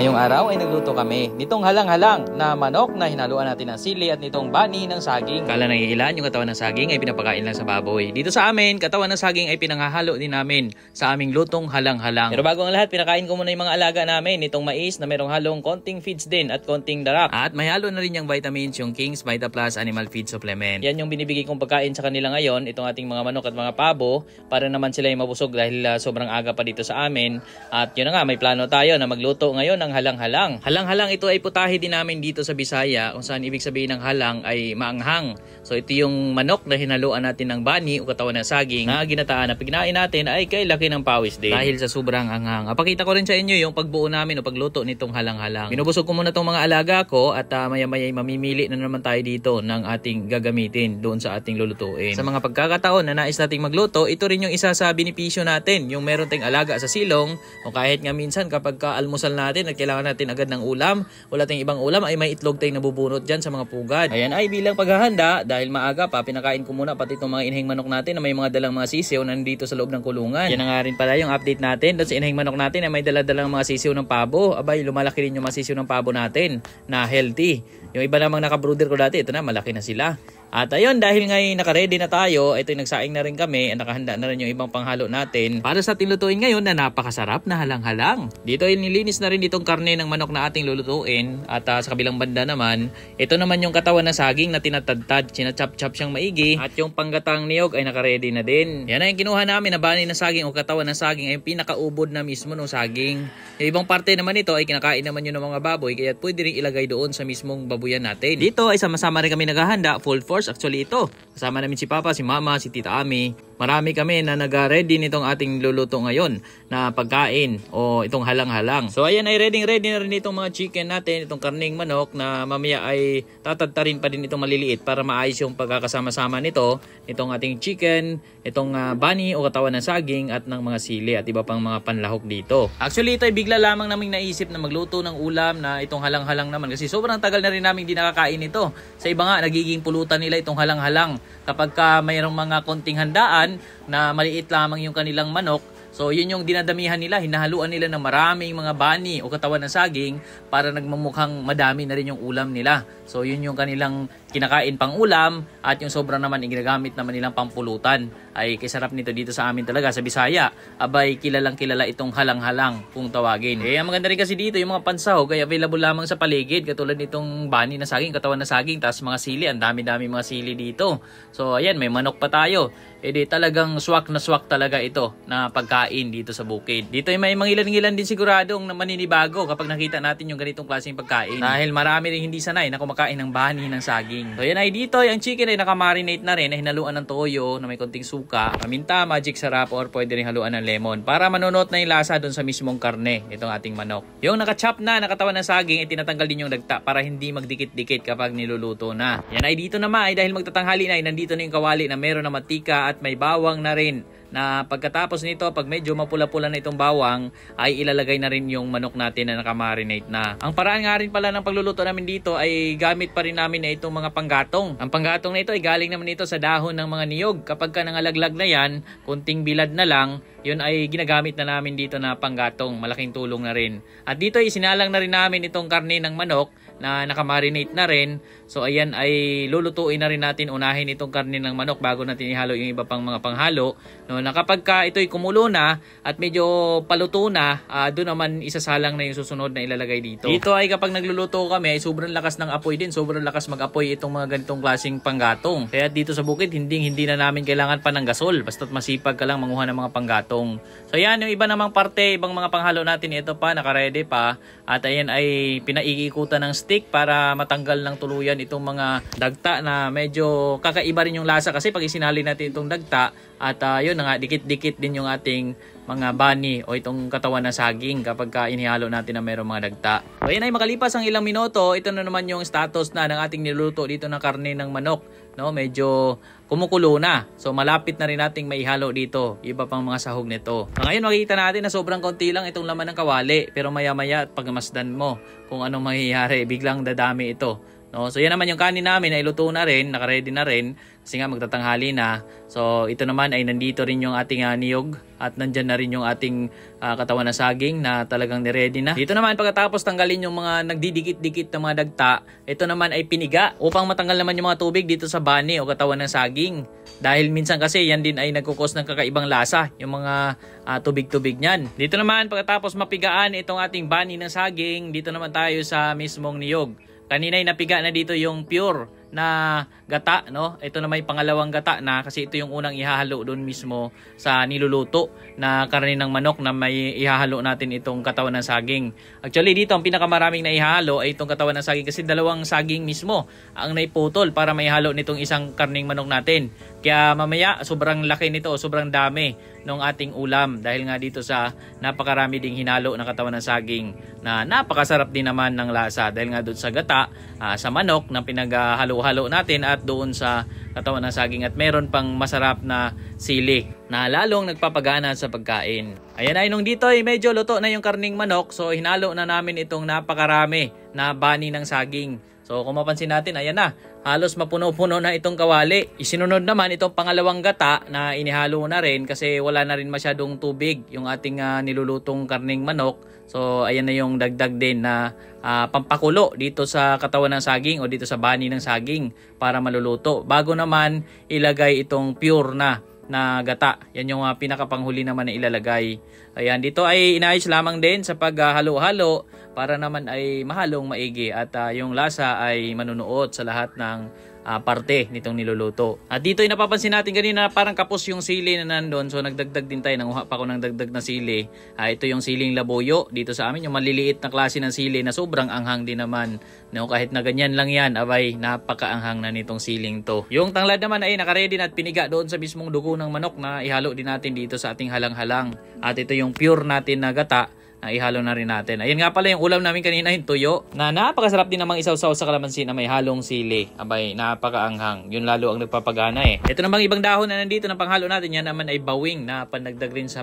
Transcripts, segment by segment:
Ngayong araw ay nagluto kami nitong halang-halang na manok na hinaluan natin ng sili at nitong bani ng saging. Kala ng ilan yung katawan ng saging ay pinapakain lang sa baboy. Dito sa amin, katawan ng saging ay pinanghahalo din namin sa aming lutong halang-halang. Pero bago ang lahat, pinakain ko muna yung mga alaga namin nitong mais na merong halong konting feeds din at konting darap. At may halo na rin yung vitamins, yung King's Vita Plus Animal Feed Supplement. Yan yung binibigay kong pagkain sa kanila ngayon, itong ating mga manok at mga pabo, para naman sila yung mabusog dahil sobrang aga pa dito sa amin. At yun na nga, may plano tayo na magluto ngayon ng halang-halang. Halang-halang ito ay putahe din namin dito sa Bisaya, kung saan ibig sabihin ng halang ay maanghang. So ito yung manok na hinaluan natin ng bani o katawan ng saging na ginataan na pagkinain natin ay kay laki ng pawis din dahil sa sobrang anghang. Pakita ko rin sa inyo yung pagbuo namin o pagluto nitong halang-halang. Binubusog ko muna itong mga alaga ko at maya-maya mamimili na naman tayo dito ng ating gagamitin doon sa ating lulutuin. Sa mga pagkakataon na nais nating magluto, ito rin yung isa sa benepisyo natin, yung meron tayong alaga sa silong o kahit nga minsan kapag almusal natin at kailangan natin agad ng ulam, wala tayong ibang ulam, ay may itlog tayong nabubunot dyan sa mga pugad. Ayan ay bilang paghahanda, dahil maaga pa, pinakain ko muna pati itong mga inahing manok natin na may mga dalang mga sisiw na nandito sa loob ng kulungan. Yan na nga rin pala yung update natin doon sa inahing manok natin na may daladalang mga sisiw ng pabo. Abay, lumalaki rin yung mga sisiw ng pabo natin na healthy. Yung iba namang nakabrooder ko dati, ito na, malaki na sila. At ayun, dahil ngayon naka-ready na tayo, ito yung nagsaing na rin kami, nakahanda na rin yung ibang panghalo natin para sa ating lutuin ngayon na napakasarap na halang-halang. Dito ay nilinis na rin itong karne ng manok na ating lulutuin at sa kabilang banda naman, ito naman yung katawan ng saging na tinatadtad, sinachop-chop siyang maigi at yung panggatang niyog ay naka-ready na din. Yan ay yung kinuha namin na bani ng saging o katawan ng saging ay yung pinakaubod na mismo ng saging. Yung ibang parte naman ito ay kinakain naman yun ng mga baboy kaya pwede rin ilagay doon sa mismong babuyan natin. Dito ay sama-sama rin kami naghahanda, full force. Actually ito, kasama namin si Papa, si Mama, si Tita Ami. Marami kami na nag-ready nitong ating luluto ngayon na pagkain o itong halang-halang. So ayan ay ready na rin itong mga chicken natin, itong karning manok na mamaya ay tatadtarin pa din itong maliliit para maayos yung pagkakasama-sama nito, itong ating chicken, itong bani o katawan ng saging at ng mga sili at iba pang mga panlahok dito. Actually ito ay bigla lamang naming naisip na magluto ng ulam na itong halang-halang naman kasi sobrang tagal na rin namin hindi nakakain ito. Sa iba nga nagiging pulutan nila itong halang-halang kapag mayroong mga konting handaan na maliit lamang yung kanilang manok. So yun yung dinadamihan nila, hinahaluan nila ng maraming mga bani o katawan ng saging para nagmamukhang madami na rin yung ulam nila. So yun yung kanilang kinakain pang ulam at yung sobra naman ginagamit naman nilang pampulutan. Ay kisarap nito dito sa amin talaga sa Bisaya. Abay kilalang kilala itong halang-halang kung tawagin. Ang maganda rin kasi dito yung mga pansahog ay available lamang sa paligid katulad nitong bani na saging, katawan na saging, tapos mga sili, ang dami-dami mga sili dito. So ayan, may manok pa tayo. Di talagang swak na swak talaga ito na pagkain dito sa bukid. Dito ay may mangilan-ngilan din siguradong maninibago kapag nakita natin yung ganitong klaseng pagkain. Dahil marami rin hindi sanay na kumakain ng bani ng saging. So yan ay dito, yung chicken ay nakamarinate na rin, na hinaluan ng toyo na may konting suka, paminta, magic sarap or pwede rin haluan ng lemon para manunot na yung lasa doon sa mismong karne itong ating manok. Yung nakachop na nakatawan ng saging ay tinatanggal din yung dagta para hindi magdikit-dikit kapag niluluto na. Yan ay dito naman ay dahil magtatanghali na ay nandito na yung kawali na meron na matika at may bawang na rin na pagkatapos nito, pag medyo mapula-pula na itong bawang, ay ilalagay na rin yung manok natin na nakamarinate na. Ang paraan nga rin pala ng pagluluto namin dito ay gamit pa rin namin na itong mga panggatong. Ang panggatong na ito ay galing naman ito sa dahon ng mga niyog. Kapag ka nangalaglag na yan, kunting bilad na lang, yun ay ginagamit na namin dito na panggatong. Malaking tulong na rin. At dito ay sinalang na rin namin itong karne ng manok na nakamarinate na rin. So ayan ay lulutuin na rin natin, unahin itong karne ng manok bago natin ihalo yung iba pang mga panghalo. No, na kapag ka ito'y kumulo na at medyo paluto na, doon naman isasalang na yung susunod na ilalagay dito. Dito ay kapag nagluluto kami ay sobrang lakas ng apoy din, sobrang lakas mag-apoy itong mga ganitong klaseng panggatong. Kaya dito sa bukid hindi na namin kailangan pa ng gasol, basta't masipag ka lang manguha ng mga panggatong. So yan, yung iba namang parte, ibang mga panghalo natin, ito pa, nakaredy pa. At ayan ay pinaiikutan ng stick para matanggal ng tuluyan itong mga dagta na medyo kakaiba rin yung lasa kasi pag isinali natin itong dagta at yun na nga, dikit-dikit din yung ating mga bani o itong katawan na saging kapag inihalo natin na mayroong mga dagta. So ayan ay makalipas ang ilang minuto, ito na naman yung status na ng ating niluto dito na karne ng manok. No, medyo kumukulo na. So malapit na rin nating maihalo dito iba pang mga sahog nito. Ngayon makikita natin na sobrang konti lang itong laman ng kawali, pero maya-maya pag masdan mo kung anong mangyayari, biglang dadami ito. No, so yan naman yung kanin namin ay luto na rin, naka-ready na rin kasi nga magtatanghali na. So ito naman ay nandito rin yung ating niyog at nandyan na rin yung ating katawan na saging na talagang ni-ready na. Dito naman pagkatapos tanggalin yung mga nagdidikit-dikit na mga dagta, ito naman ay piniga upang matanggal naman yung mga tubig dito sa bani o katawan ng saging. Dahil minsan kasi yan din ay nagkukos ng kakaibang lasa, yung mga tubig-tubig niyan. Dito naman pagkatapos mapigaan itong ating bani ng saging, dito naman tayo sa mismong niyog. Kanina ay napiga na dito yung pure na gata, no? Ito na may pangalawang gata na kasi ito yung unang ihahalo doon mismo sa niluluto na karne ng manok na may ihahalo natin itong katawan ng saging. Actually dito ang pinakamaraming na ihahalo ay itong katawan ng saging kasi dalawang saging mismo ang naiputol para may halo nitong isang karning manok natin. Kaya mamaya sobrang laki nito, sobrang dami ng ating ulam dahil nga dito sa napakarami ding hinalo na katawan ng saging na napakasarap din naman ng lasa dahil nga doon sa gata, sa manok na pinaghalo-halo natin at doon sa katawan ng saging at meron pang masarap na sili na lalong nagpapagana sa pagkain. Ayan ay nung dito ay medyo luto na yung karning manok, so hinalo na namin itong napakarami na bani ng saging. So kung mapansin natin, ayan na, halos mapuno-puno na itong kawali. Isinunod naman itong pangalawang gata na inihalo na rin kasi wala na rin masyadong tubig yung ating nilulutong karning manok. So ayan na yung dagdag din na pampakulo dito sa katawan ng saging o dito sa bani ng saging para maluluto. Bago naman ilagay itong pure na gata. Yan yung pinakapanghuli naman na ilalagay. Ayan, dito ay inayos lamang din sa paghalo-halo para naman ay mahalong maigi at yung lasa ay manunuot sa lahat ng parte nitong niluluto. At dito ay napapansin natin kanina parang kapos yung sili na nandun. So nagdagdag din tayo, nanguha pa ako ng dagdag na sili. Ito yung siling labuyo dito sa amin, yung maliliit na klase ng sili na sobrang anghang din naman. No, kahit na ganyan lang yan, abay napakaanghang na nitong siling to. Yung tanglad naman ay nakaready na at piniga doon sa mismong dugo ng manok na ihalo din natin dito sa ating halang-halang. At ito yung pure natin na gata na ihalo na rin natin. Ayan nga pala yung ulam namin kanina, yung tuyo, na napakasarap din namang isaw-saw sa kalamansi na may halong sili. Abay, napakaanghang. Yun lalo ang nagpapagana eh. Ito namang ibang dahon na nandito na panghalo natin, yan naman ay bawing na pandagdag rin sa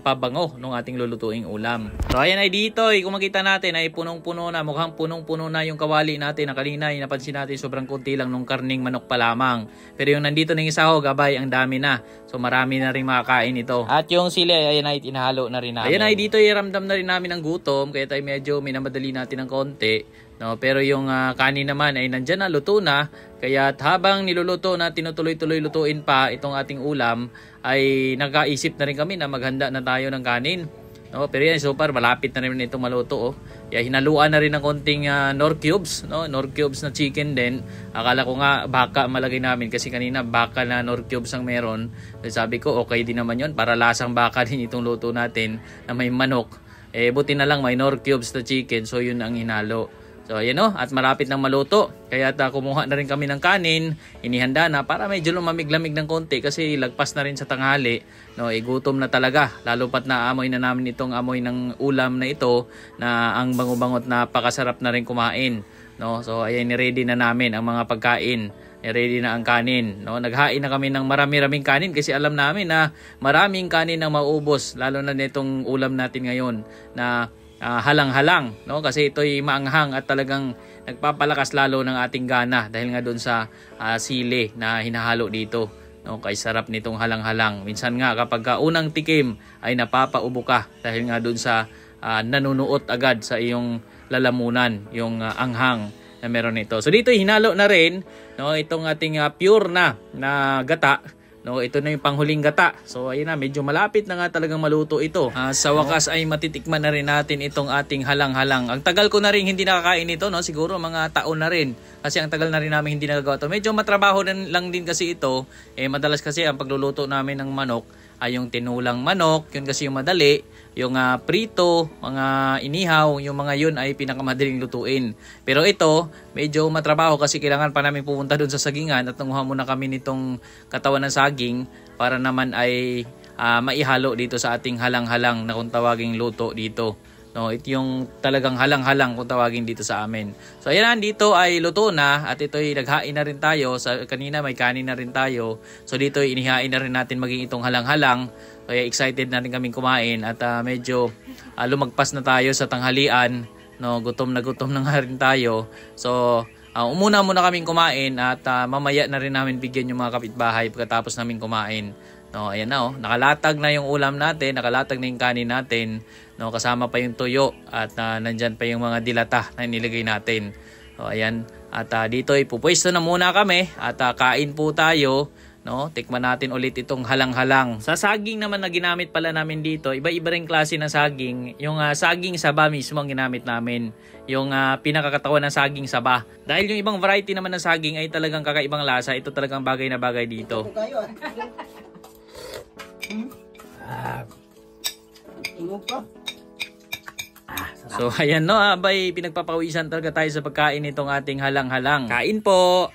pabango ng ating lulutuing ulam. So ayan ay dito, kung makita natin ay punong-puno na, mukhang punong-puno na yung kawali natin na kanina. Napansin natin sobrang kunti lang nung karning manok pa lamang. Pero yung nandito ng isahog, abay, ang dami na. So marami na rin makakain ito. At yung sili, ayan ay inahalo na rin namin. Ayan ay dito, iramdam na rin namin ang gutom kaya tayo medyo minamadali natin ng konti, no? Pero yung kanin naman ay nandyan na, luto na, kaya habang niluluto na tinutuloy-tuloy lutuin pa itong ating ulam ay nakaisip na rin kami na maghanda na tayo ng kanin, no? Pero yan, so far malapit na rin itong maluto, oh. Kaya hinaluan na rin ng konting Knorr cubes, no? Knorr cubes na chicken din. Akala ko nga baka malagay namin kasi kanina baka na Knorr cubes ang meron. So, sabi ko okay din naman yon para lasang baka din itong luto natin na may manok. Buti na lang may Knorr cubes na chicken, so yun ang hinalo. So ayan o, at malapit ng maluto. Kaya kumuha na rin kami ng kanin, inihanda na para medyo lumamig-lamig ng konti kasi lagpas na rin sa tanghali. No, gutom na talaga, lalo pat naamoy na namin itong amoy ng ulam na ito na ang bango-bangot na napakasarap na rin kumain. No, so ayan, ready na namin ang mga pagkain. Ready na ang kanin, no? Naghain na kami ng marami-raming kanin kasi alam namin na maraming kanin ang maubos, lalo na nitong ulam natin ngayon na halang-halang, no? Kasi ito'y maanghang at talagang nagpapalakas lalo ng ating gana dahil nga doon sa sili na hinahalo dito, no? Kay sarap nitong halang-halang. Minsan nga kapag unang tikim ay napapaubo ka dahil nga doon sa nanunuot agad sa iyong lalamunan, yung anghang na meron ito. So dito hinalo na rin, no, itong ating pure na gata, no. Ito na yung panghuling gata. So ayun na, medyo malapit na nga talagang maluto ito. Sa wakas ay matitikman na rin natin itong ating halang-halang. Ang tagal ko na rin hindi nakakain ito, no, siguro mga taon na rin. Kasi ang tagal na rin namin hindi nagagawa ito. Medyo matrabaho lang din kasi ito. Madalas kasi ang pagluluto namin ng manok ay yung tinulang manok, yun kasi yung madali. Yung prito, mga inihaw, yung mga yun ay pinakamadaling lutuin. Pero ito, medyo matrabaho kasi kailangan pa namin pupunta doon sa sagingan at nanguha muna kami nitong katawan ng saging para naman ay maihalo dito sa ating halang-halang na kung tawaging luto dito. No, ito yung talagang halang-halang kung tawagin dito sa amin. So ayan, dito ay luto na at ito ay naghain na rin tayo. Kanina may kanin na rin tayo. So dito ay inihain na rin natin maging itong halang-halang. Kaya excited na rin kaming kumain at medyo lumagpas na tayo sa tanghalian. No, gutom na nga rin tayo. So Umuna muna kaming kumain at mamaya na rin namin bigyan yung mga kapitbahay pagkatapos namin kumain. No, ayan na nakalatag na yung ulam natin, nakalatag na yung kanin natin, no, kasama pa yung tuyo at nandyan pa yung mga dilata na inilagay natin. So, ayan. At dito ipupwesto na muna kami at kain po tayo. No, tikman natin ulit itong halang-halang. Sa saging naman na ginamit pala namin dito, iba-iba ring klase ng saging. Yung saging saba mismo ang ginamit namin. Yung pinakakatawan ng saging saba. Dahil yung ibang variety naman ng saging ay talagang kakaibang lasa, ito talagang bagay na bagay dito. So ayan abay pinagpapawisan talaga tayo sa pagkain nitong ating halang-halang. Kain po!